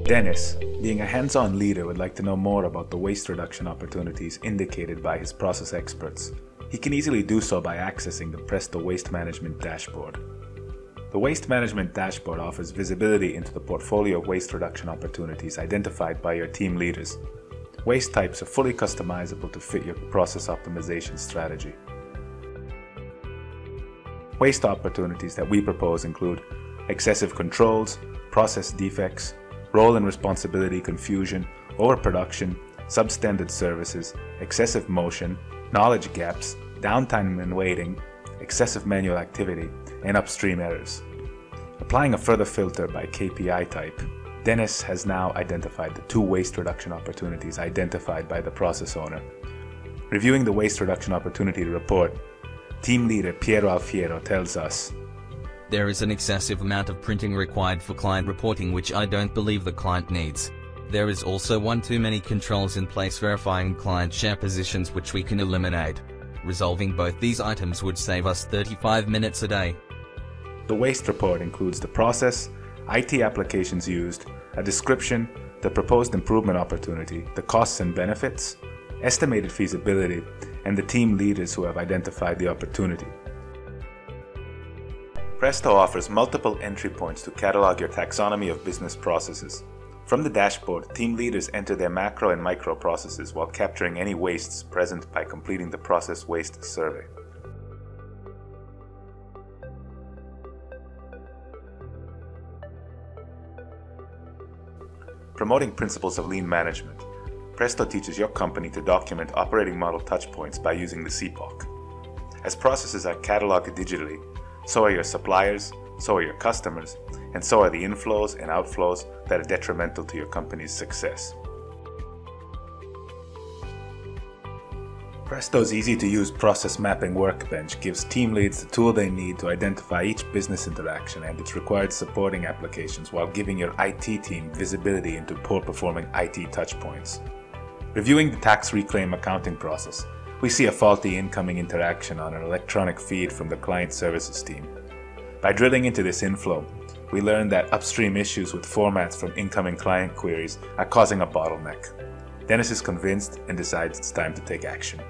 Dennis, being a hands-on leader, would like to know more about the waste reduction opportunities indicated by his process experts. He can easily do so by accessing the PRESTO Waste Management dashboard. The Waste Management dashboard offers visibility into the portfolio of waste reduction opportunities identified by your team leaders. Waste types are fully customizable to fit your process optimization strategy. Waste opportunities that we propose include excessive controls, process defects, role and responsibility confusion, overproduction, substandard services, excessive motion, knowledge gaps, downtime and waiting, excessive manual activity, and upstream errors. Applying a further filter by KPI type, Dennis has now identified the 2 waste reduction opportunities identified by the process owner. Reviewing the waste reduction opportunity report, team leader Piero Alfiero tells us, "There is an excessive amount of printing required for client reporting, which I don't believe the client needs. There is also one too many controls in place verifying client share positions, which we can eliminate. Resolving both these items would save us 35 minutes a day." The waste report includes the process, IT applications used, a description, the proposed improvement opportunity, the costs and benefits, estimated feasibility, and the team leaders who have identified the opportunity. Presto offers multiple entry points to catalog your taxonomy of business processes. From the dashboard, team leaders enter their macro and micro processes while capturing any wastes present by completing the process waste survey. Promoting principles of lean management, Presto teaches your company to document operating model touchpoints by using the CPOC. As processes are cataloged digitally, so are your suppliers, so are your customers, and so are the inflows and outflows that are detrimental to your company's success. Presto's easy-to-use process mapping workbench gives team leads the tool they need to identify each business interaction and its required supporting applications while giving your IT team visibility into poor-performing IT touchpoints. Reviewing the tax reclaim accounting process, we see a faulty incoming interaction on an electronic feed from the client services team. By drilling into this inflow, we learn that upstream issues with formats from incoming client queries are causing a bottleneck. Dennis is convinced and decides it's time to take action.